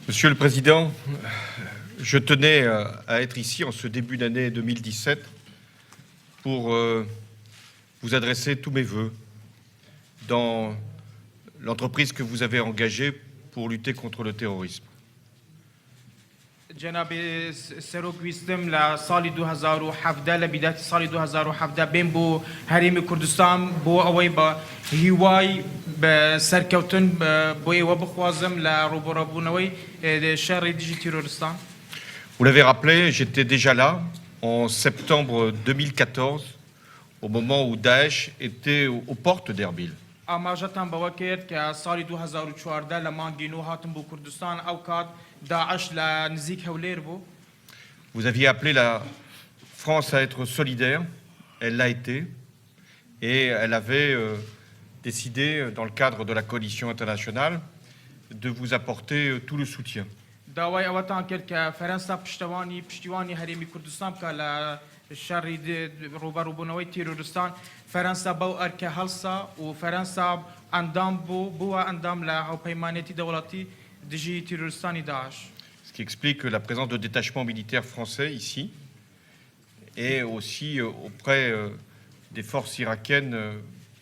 Monsieur le Président, je tenais à être ici en ce début d'année 2017 pour vous adresser tous mes vœux dans l'entreprise que vous avez engagée pour lutter contre le terrorisme. جناب سروک ویستم لسالی 2017 لبدایت سالی 2017 بین بو هریم کردستان بو اوی با هیوای به سرکوتن بوی و بخوازم لروبرابونوی شر دیجی تروریستان. Vous l'avez rappelé, j'étais déjà là en septembre 2014 au moment où Daesh était aux portes d'Erbil. اما جتن با وکرد که سالی 2014 لمانگینو هاتم بو کردستان او کاد داعش لنزیک هولیر بو. Vous aviez appelé la France à être solidaire, elle l'a été, et elle avait décidé, dans le cadre de la coalition internationale, de vous apporter tout le soutien. داوای اوتان کرد که فرانسا پشتیوانی هریمی کردستان که لشر روبروبونوی تروریستان فرانسا باو ارکه هلسا و فرانسا اندام بو اندام له پیمانتی دولتی دیجی تروریستانی داعش. Ce qui explique la présence de détachements militaires français ici et aussi auprès des forces irakiennes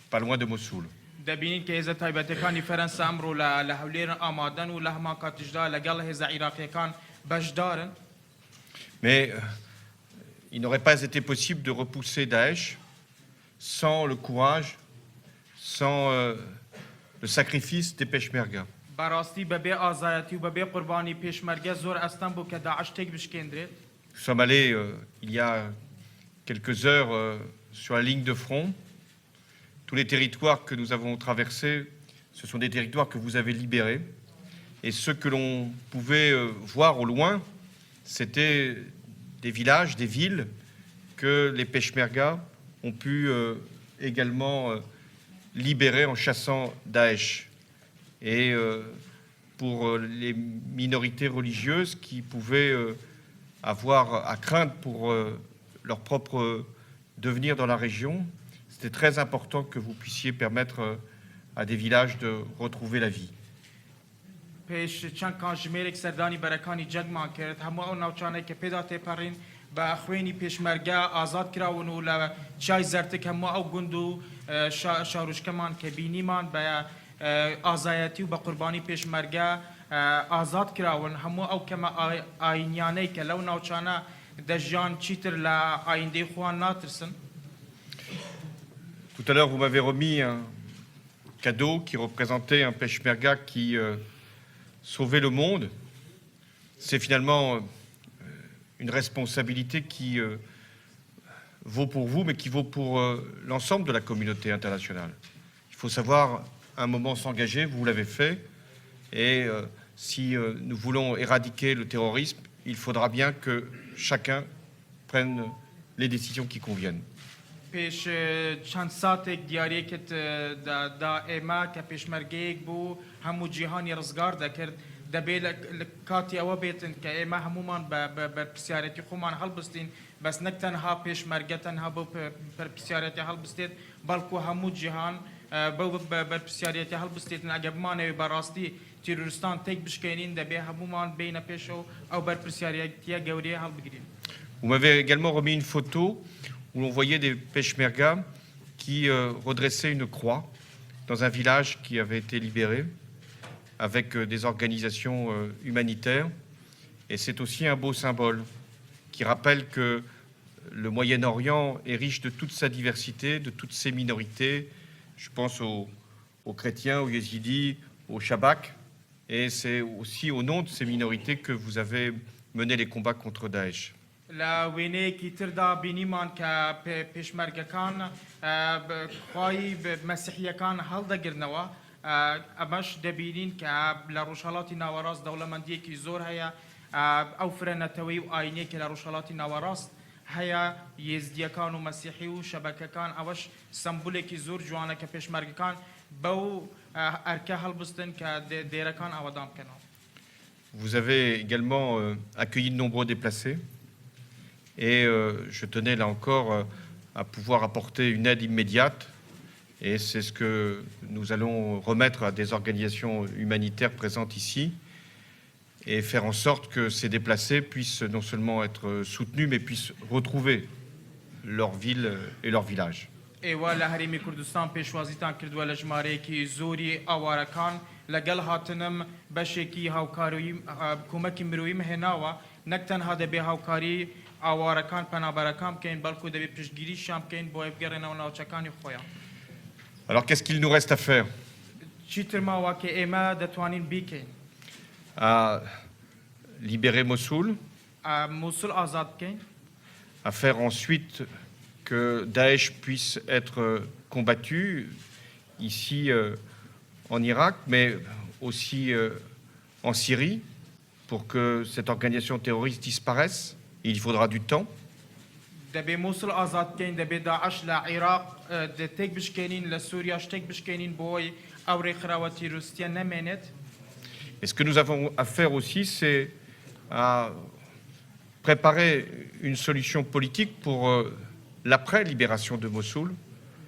pas loin de Mossoul. دبینین که از تایبەتەکانی فەرەنسا ئەمڕۆ لە هەولێرن ئامادەن و لە هەمان کاتیشدا لەگەڵ هێزە عێراقیەکان بەشدارن. Mais il n'aurait pas été possible de repousser Daesh sans le courage, sans le sacrifice des Peshmerga. بەڕاستی بەبێ ئازایەتی و بەبێ قوربانی پێشمەرگە زۆر ئەستەم بوو کە داعش تێک بشکێندرێت. Nous sommes allés il y a quelques heures sur la ligne de front. Tous les territoires que nous avons traversés, ce sont des territoires que vous avez libérés. Et ce que l'on pouvait voir au loin, c'était des villages, des villes que les Peshmerga ont pu également libérer en chassant Daesh. Et pour les minorités religieuses qui pouvaient avoir à craindre pour leur propre devenir dans la région, c'était très important que vous puissiez permettre à des villages de retrouver la vie. پێش چەند کاتژمێرێک سەردانی بەرەکانی جەنگمان کرد هەموو ئەو ناوچانەی کە پێدا تێپەڕین بە خوێنی پێشمەرگە ئازاد کراون و لە چای زەرتک هەموو ئەو گوند و شاروشکەمان کە بینیمان بە ئازایەتی و بە قوربانی پێشمەرگە ئازاد کراون هەموو ئەو کەمە ئاینیانەی کە لەو ناوچانە دەژیان چیتر لە ئایندەی خۆیان ناترسن. Tout à l'heure, vous m'avez remis un cadeau qui représentait un Peshmerga qui sauvait le monde. C'est finalement une responsabilité qui vaut pour vous, mais qui vaut pour l'ensemble de la communauté internationale. Il faut savoir un moment s'engager, vous l'avez fait, et si nous voulons éradiquer le terrorisme, il faudra bien que chacun prenne les décisions qui conviennent. پیش چند ساعتێک دیارەیەکت دا ئێمە کە پێشمەرگەیەک بوو هەموو جیهانی ڕزگار دەکرد دەبێت لە کاتی ئەوە بێتن کە ئێمە هەمومان بە پرسیارەتی خۆمان هەڵبستین بەس نەک تەنها پێشمەرگە تەنها بۆ پرسیارەتی هەڵبستێت بەڵکو هەموو جیهان بەو پرسیارەتی هەڵبستێتن ئەگە بمانەوێت بەڕاستی تیرۆریستان تێک بشکێنین دەبێت هەمومان بینە پێشەوە ئەو بەرپرسیارەتیە گەورەیە هەڵبگرین. Vous m'avez également remis une photo où l'on voyait des Peshmerga qui redressaient une croix dans un village qui avait été libéré avec des organisations humanitaires. Et c'est aussi un beau symbole qui rappelle que le Moyen-Orient est riche de toute sa diversité, de toutes ses minorités. Je pense aux chrétiens, aux yézidis, aux Shabak. Et c'est aussi au nom de ces minorités que vous avez mené les combats contre Daesh. لە وێنەیەکی تردا بینیمان کە پێشمەرگەکان خۆی مەسیحیەکان هەڵدەگرنەوە ئەمەش دەبینین کە لە ڕۆژهەڵاتی ناوەڕاست دەوڵەمەندیەکی زۆر هەیە ئەو فرەنەتەوەی و ئاینێکی لە ڕۆژهەڵاتی ناوەڕاست هەیە یێزدیەکان و مەسیحی و شەبەکەکان ئەوەش سمبولێکی زۆر جوانە کە پێشمەرگەکان بەو ئەرکە هەڵبستن کە دێرەکان ئاوادام بکەنەوە. Vous avez également accueilli de nombreux déplacés. Et je tenais là encore à pouvoir apporter une aide immédiate. Et c'est ce que nous allons remettre à des organisations humanitaires présentes ici. et faire en sorte que ces déplacés puissent non seulement être soutenus, mais puissent retrouver leur ville et leur village. ئێوە لە هەرێمی کوردستان پێشوازیتان کردووە لە ژمارەیەکی زۆری ئاوارەکان لەگەڵ هاتنم بەشێکی هاوکاروی کومەکی مرۆیی هێناوە نەک تەنها دەبێ هاوکاری ئاوارەکان پەنابەرەکان بکەین بەڵکو دەبێت پشتگیریشیان بکەین بۆ بگەڕێنەوە ناوچەکانی خۆیان. Alors qu'est-ce qu'il nous reste à faire? چیتر ماوە کە ئێمە دەتوانین بیکەین؟ À libérer Mossoul, مووسول ئازاد بکەین، à faire ensuite que Daesh puisse être combattu ici en Irak, mais aussi en Syrie, pour que cette organisation terroriste disparaisse. Il faudra du temps. دەبێ مووسول ئازاد بکەین، دەبێت داعش لە عێراق تێک بشکێنین، لە سووریا شتێک بشکێنین بۆی ئەو ڕێکخراوە تیرۆریستیە نەمێنێت. Et ce que nous avons à faire aussi, c'est à préparer une solution politique pour l'après-libération de Mossoul.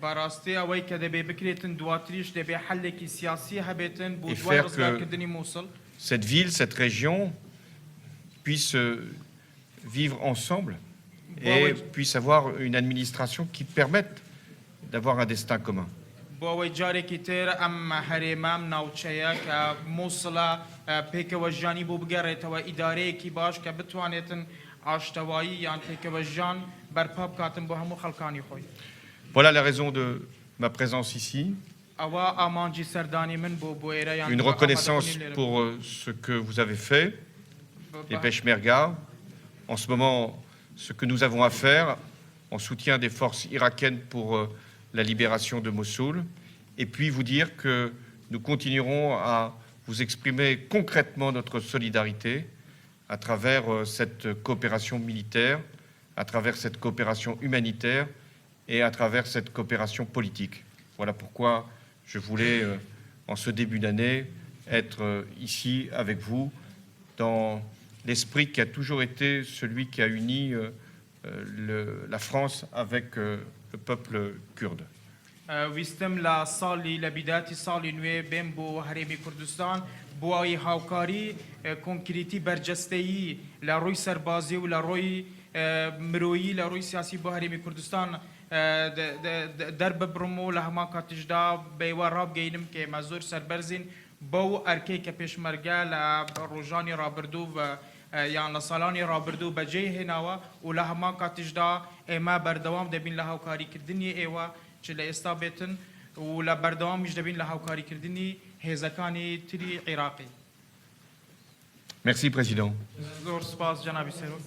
بەڕاستی ئەوەی کە دەبێ بکرێتن دواتریش دەبێ حلێکی سیاسی هەبێتن بۆ Et دوای faire ڕزگارکردنی مووسڵ. Cette ville, cette région puisse vivre ensemble et puisse avoir une administration qui permette d'avoir un destin commun. بۆ ئەوەی جارێکی تر ئەم هەرێمام ناوچەیە کە مووسڵە پێکەوە ژیانی بۆ بگەڕێتەوە ئیدارەیەکی باش کە بتوانێتن ئاشتەوایی یان پێکەوە ژیان بەرپا بکاتن بۆ هەموو خەڵکانی خۆی. Voilà la raison de ma présence ici. ئەوە ئامانجی سەردانی من بۆ ئێرە یان Une reconnaissance pour ce que vous avez fait, les Peshmerga. En ce moment, ce que nous avons à faire en soutien des forces irakiennes pour la libération de Mossoul. Et puis vous dire que nous continuerons à vous exprimer concrètement notre solidarité à travers cette coopération militaire, à travers cette coopération humanitaire et à travers cette coopération politique. Voilà pourquoi je voulais, en ce début d'année, être ici avec vous dans l'esprit qui a toujours été celui qui a uni la France avec le peuple kurde. ویستم لە ساڵی لە بیداتی ساڵی نوێ بێم بۆ هەرێمی کوردستان بۆ ئەوی هاوکاری کۆنکریتی بەرجەستەیی لە ڕووی سەربازی و لە ڕۆی مرۆیی لە ڕووی سیاسی بۆ هەرێمی کوردستان دەرببڕم و لە هەمان کاتیشدا بەیوە ڕابگەینم کە ئێمە زۆر سەربەرزین بەو ئەرکەی کە پێشمەرگە لە ڕۆژانی ڕابردوو یان لە ساڵانی ڕابردوو بەجێ هێناوە و لە هەمان کاتیشدا ئێمە بەردەوام دەبین لە هاوکاریکردنی ئێوە چ لە ئێستا بێتن و لە بەردەوامیش دەبین لە هاوکاریکردنی هێزەکانی تری عێراقی. Merci, Président. زۆر سپاس جەنابی سەرۆک.